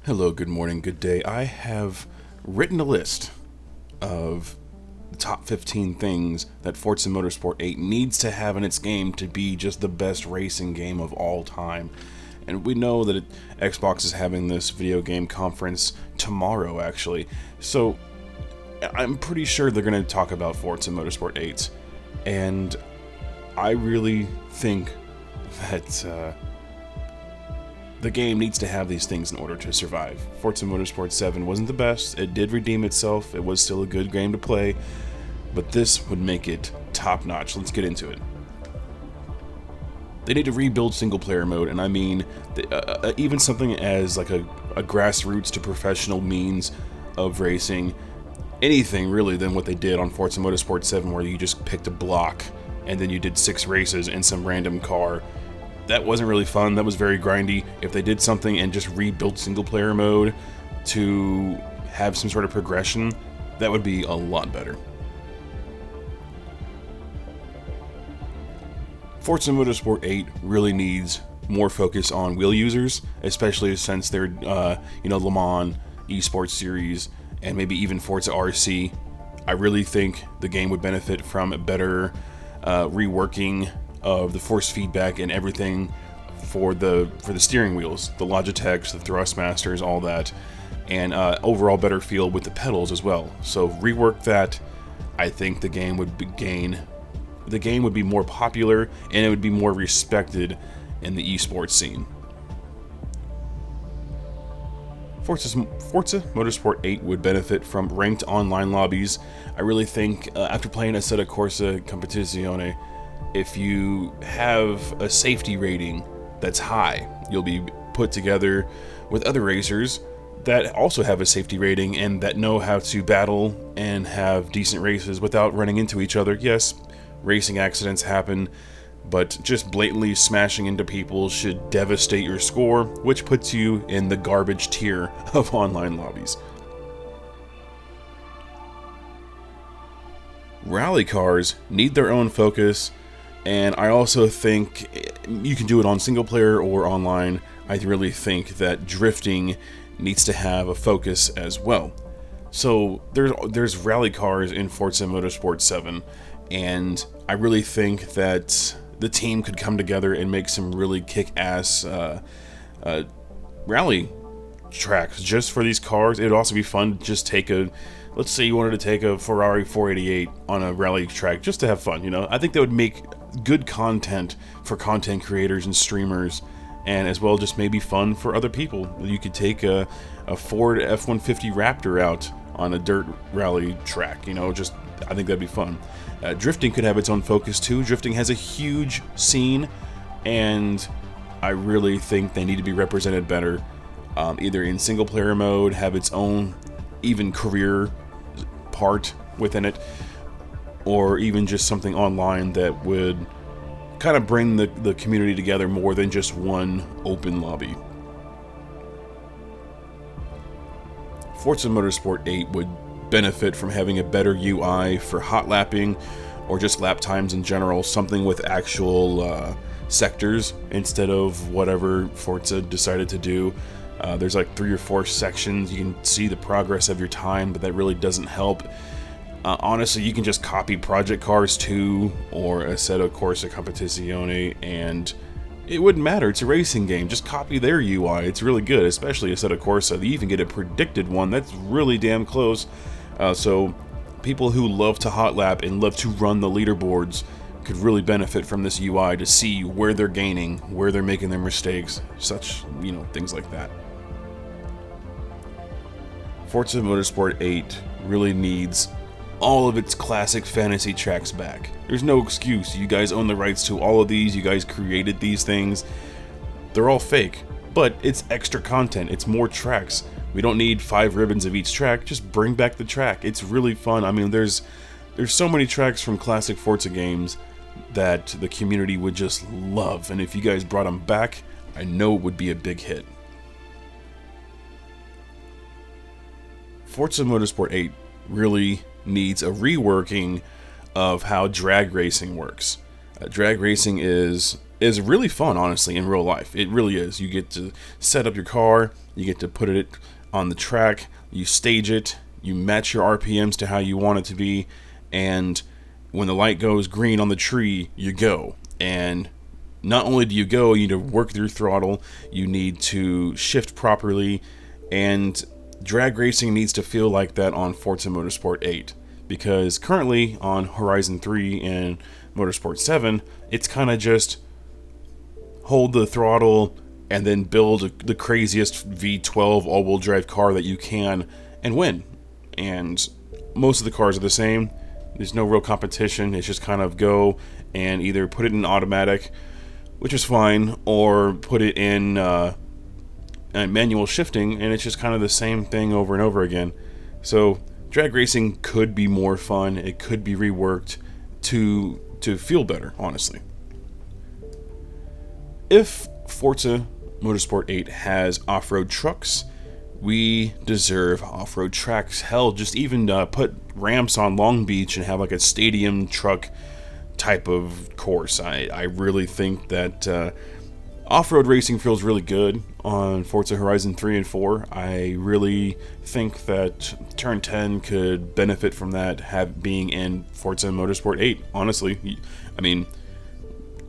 Hello, good morning, good day. I have written a list of the top 15 things that Forza Motorsport 8 needs to have in its game to be just the best racing game of all time. And we know that Xbox is having this video game conference tomorrow, actually. So I'm pretty sure they're going to talk about Forza Motorsport 8. And I really think that the game needs to have these things in order to survive. Forza Motorsport 7 wasn't the best. It did redeem itself. It was still a good game to play. But this would make it top-notch. Let's get into it. They need to rebuild single-player mode, and I mean, even something as like a grassroots to professional means of racing, anything really than what they did on Forza Motorsport 7, where you just picked a block and then you did 6 races in some random car. That wasn't really fun. That was very grindy. If they did something and just rebuilt single-player mode to have some sort of progression, that would be a lot better. Forza Motorsport 8 really needs more focus on wheel users, especially since they're, Le Mans esports series and maybe even Forza RC. I really think the game would benefit from a better reworking of the force feedback and everything for the steering wheels, the Logitechs, the Thrustmasters, all that, and overall better feel with the pedals as well. So rework that. I think the game would be more popular and it would be more respected in the esports scene. Forza Motorsport 8 would benefit from ranked online lobbies. I really think after playing Assetto Corsa Competizione, if you have a safety rating that's high, you'll be put together with other racers that also have a safety rating and that know how to battle and have decent races without running into each other. Yes, racing accidents happen, but just blatantly smashing into people should devastate your score, which puts you in the garbage tier of online lobbies. Rally cars need their own focus, and I also think you can do it on single player or online. I really think that drifting needs to have a focus as well. So there's rally cars in Forza Motorsport 7, and I really think that the team could come together and make some really kick-ass rally tracks just for these cars. It would also be fun to just let's say you wanted to take a Ferrari 488 on a rally track just to have fun, I think that would make good content for content creators and streamers, and as well just maybe fun for other people. You could take a Ford F-150 Raptor out on a dirt rally track, I think that'd be fun. Drifting could have its own focus too. Drifting has a huge scene, and I really think they need to be represented better, either in single player mode, have its own even career part within it, or even just something online that would kind of bring the community together more than just one open lobby. Forza Motorsport 8 would benefit from having a better UI for hot lapping or just lap times in general, something with actual sectors instead of whatever Forza decided to do. There's like 3 or 4 sections. You can see the progress of your time, but that really doesn't help. Honestly, you can just copy Project Cars 2 or Assetto Corsa Competizione, and it wouldn't matter. It's a racing game. Just copy their UI. It's really good, especially Assetto Corsa. They even get a predicted one that's really damn close. So people who love to hot lap and love to run the leaderboards could really benefit from this UI to see where they're gaining, where they're making their mistakes, such, things like that. Forza Motorsport 8 really needs all of its classic fantasy tracks back. There's no excuse. You guys own the rights to all of these. You guys created these things. They're all fake, but it's extra content. It's more tracks. We don't need 5 ribbons of each track. Just bring back the track. It's really fun. I mean, there's so many tracks from classic Forza games that the community would just love, and if you guys brought them back, I know it would be a big hit. Forza Motorsport 8 really needs a reworking of how drag racing works. Drag racing is really fun, honestly, in real life. It really is. You get to set up your car, You get to put it on the track, you stage it, you match your RPMs to how you want it to be, and when the light goes green on the tree, you go. And not only do you go, you need to work through throttle, you need to shift properly, and drag racing needs to feel like that on Forza Motorsport 8. Because currently on Horizon 3 and Motorsport 7, it's kind of just hold the throttle and then build the craziest V12 all-wheel drive car that you can and win. And most of the cars are the same. There's no real competition. It's just kind of go and either put it in automatic, which is fine, or put it in manual shifting, and it's just kind of the same thing over and over again. So drag racing could be more fun. It could be reworked to feel better, honestly. If Forza Motorsport 8 has off-road trucks, we deserve off-road tracks. Hell, just even put ramps on Long Beach and have like a stadium truck type of course. I really think that off-road racing feels really good on Forza Horizon 3 and 4. I really think that Turn 10 could benefit from that being in Forza Motorsport 8. Honestly, I mean,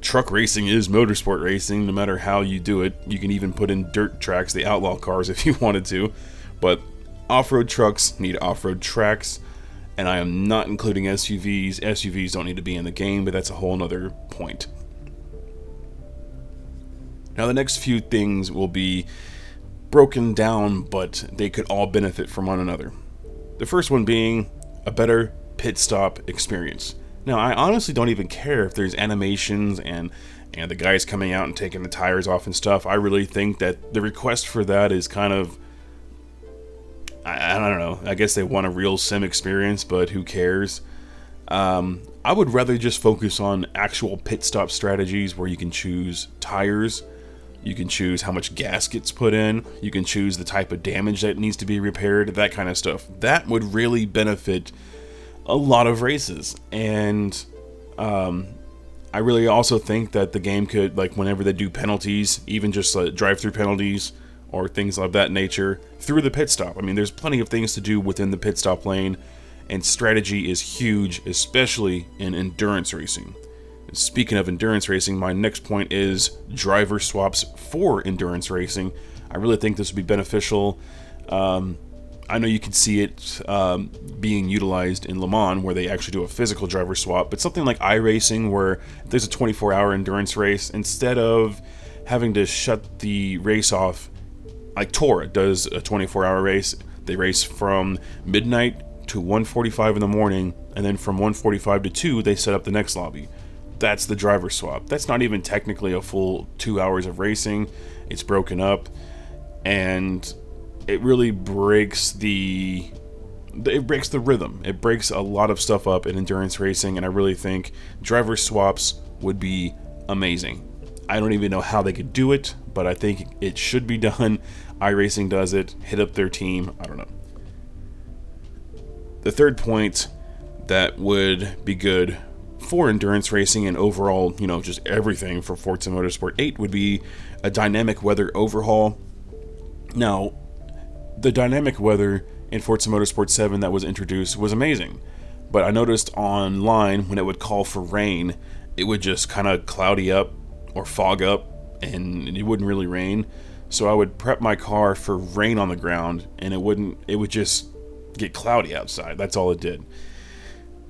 truck racing is motorsport racing, no matter how you do it. You can even put in dirt tracks, the outlaw cars, if you wanted to. But off-road trucks need off-road tracks, and I am not including SUVs. SUVs don't need to be in the game, but that's a whole nother point. Now the next few things will be broken down, but they could all benefit from one another. The first one being a better pit stop experience. Now, I honestly don't even care if there's animations and the guys coming out and taking the tires off and stuff. I really think that the request for that is kind of, I don't know, I guess they want a real sim experience, but who cares? I would rather just focus on actual pit stop strategies where you can choose tires, you can choose how much gas gets put in, you can choose the type of damage that needs to be repaired, that kind of stuff. That would really benefit a lot of races. And I really also think that the game could, like, whenever they do penalties, even just drive-through penalties or things of that nature, through the pit stop. I mean, there's plenty of things to do within the pit stop lane, and strategy is huge, especially in endurance racing. Speaking of endurance racing, my next point is driver swaps for endurance racing. I really think this would be beneficial. I know you can see it being utilized in Le Mans, where they actually do a physical driver swap, but something like iRacing, where if there's a 24-hour endurance race, instead of having to shut the race off, like Tora does a 24-hour race, they race from midnight to 1:45 in the morning, and then from 1:45 to 2, they set up the next lobby. That's the driver swap. That's not even technically a full 2 hours of racing. It's broken up, and it really breaks the rhythm. It breaks a lot of stuff up in endurance racing, and I really think driver swaps would be amazing. I don't even know how they could do it, but I think it should be done. iRacing does it. Hit up their team. I don't know. The third point that would be good for endurance racing and overall, just everything for Forza Motorsport 8 would be a dynamic weather overhaul. Now, the dynamic weather in Forza Motorsport 7 that was introduced was amazing, but I noticed online when it would call for rain, it would just kind of cloudy up or fog up, and it wouldn't really rain. So I would prep my car for rain on the ground, and it would just get cloudy outside. That's all it did.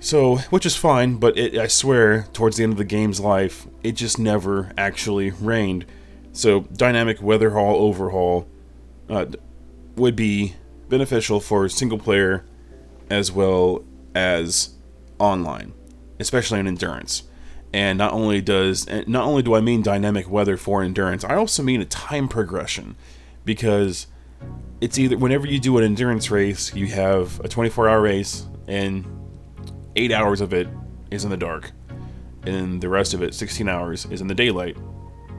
So, which is fine, but I swear, towards the end of the game's life, it just never actually rained. So, dynamic weather overhaul would be beneficial for single player as well as online, especially in endurance. And not only do I mean dynamic weather for endurance, I also mean a time progression, because it's either whenever you do an endurance race, you have a 24-hour race, and 8 hours of it is in the dark, and the rest of it, 16 hours, is in the daylight.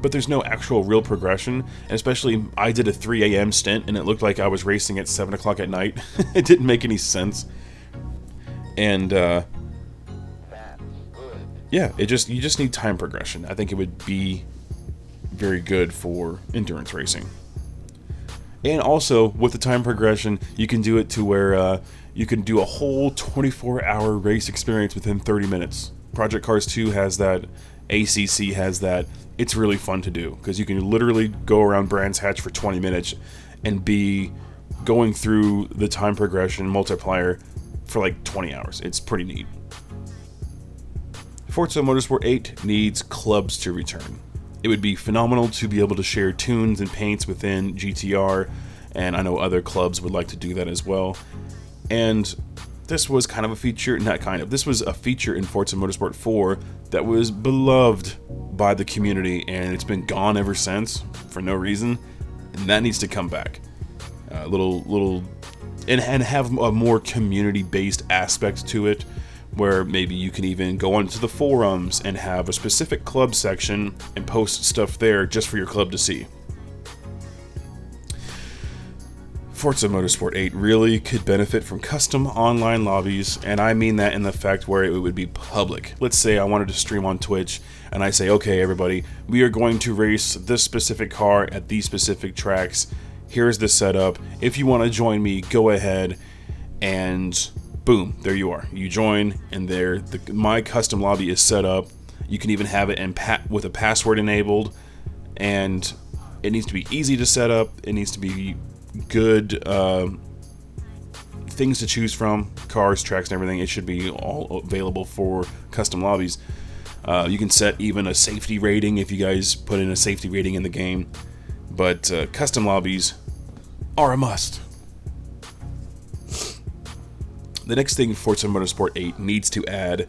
But there's no actual real progression, and especially I did a 3 a.m. stint, and it looked like I was racing at 7 o'clock at night. It didn't make any sense. And, yeah, you just need time progression. I think it would be very good for endurance racing. And also, with the time progression, you can do it to where you can do a whole 24-hour race experience within 30 minutes. Project Cars 2 has that. ACC has that. It's really fun to do because you can literally go around Brands Hatch for 20 minutes and be going through the time progression multiplier for like 20 hours. It's pretty neat. Forza Motorsport 8 needs clubs to return. It would be phenomenal to be able to share tunes and paints within GTR, and I know other clubs would like to do that as well. And this was kind of a feature, this was a feature in Forza Motorsport 4 that was beloved by the community, and it's been gone ever since for no reason, and that needs to come back. And have a more community-based aspect to it, where maybe you can even go onto the forums and have a specific club section and post stuff there just for your club to see. Forza Motorsport 8 really could benefit from custom online lobbies, and I mean that in the fact where it would be public. Let's say I wanted to stream on Twitch, and I say, okay everybody, we are going to race this specific car at these specific tracks. Here's the setup. If you want to join me, go ahead, and boom, there you are. You join, and there, my custom lobby is set up. You can even have it with a password enabled, and it needs to be easy to set up. It needs to be good things to choose from, cars, tracks, and everything. It should be all available for custom lobbies. You can set even a safety rating if you guys put in a safety rating in the game, but custom lobbies are a must. The next thing Forza Motorsport 8 needs to add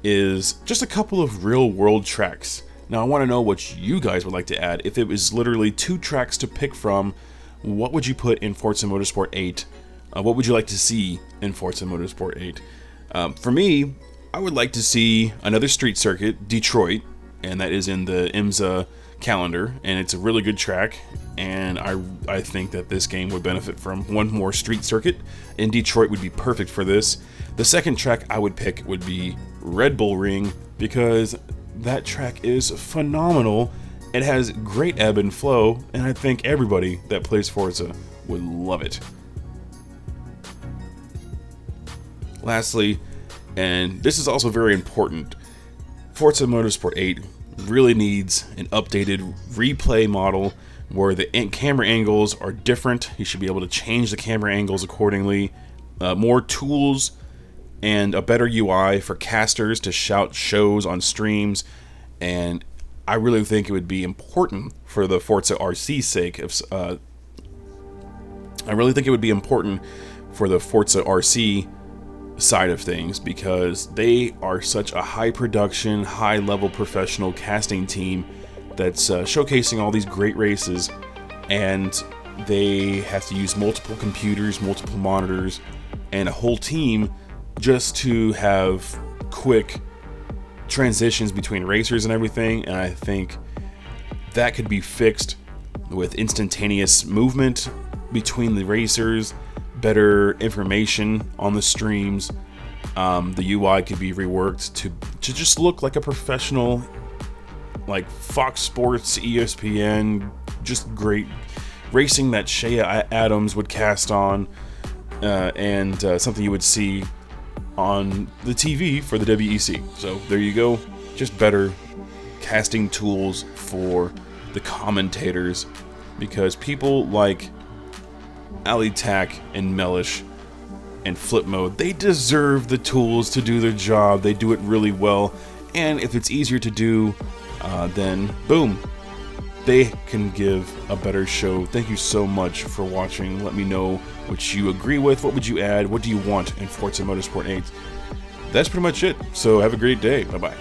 is just a couple of real-world tracks. Now, I want to know what you guys would like to add. If it was literally 2 tracks to pick from, what would you put in Forza Motorsport 8? What would you like to see in Forza Motorsport 8? For me, I would like to see another street circuit, Detroit, and that is in the IMSA calendar, and it's a really good track, and I think that this game would benefit from one more street circuit, and Detroit would be perfect for this. The second track I would pick would be Red Bull Ring, because that track is phenomenal. It has great ebb and flow, and I think everybody that plays Forza would love it. Lastly, and this is also very important, Forza Motorsport 8 really needs an updated replay model where the camera angles are different. You should be able to change the camera angles accordingly. More tools and a better UI for casters to shout shows on streams, and I really think it would be important for the Forza RC sake. I really think it would be important for the Forza RC side of things, because they are such a high production, high level professional casting team that's showcasing all these great races, and they have to use multiple computers, multiple monitors, and a whole team just to have quick transitions between racers and everything. And I think that could be fixed with instantaneous movement between the racers, better information on the streams. The UI could be reworked to just look like a professional, like Fox Sports, ESPN, just great racing that Shea Adams would cast on, and something you would see on the TV for the WEC. So there you go, just better casting tools for the commentators, because people like Ali Tack and Mellish and Flip Mode, they deserve the tools to do their job. They do it really well, and if it's easier to do, then boom, they can give a better show. Thank you so much for watching. Let me know what you agree with. What would you add? What do you want in Forza Motorsport 8? That's pretty much it. So have a great day. Bye-bye.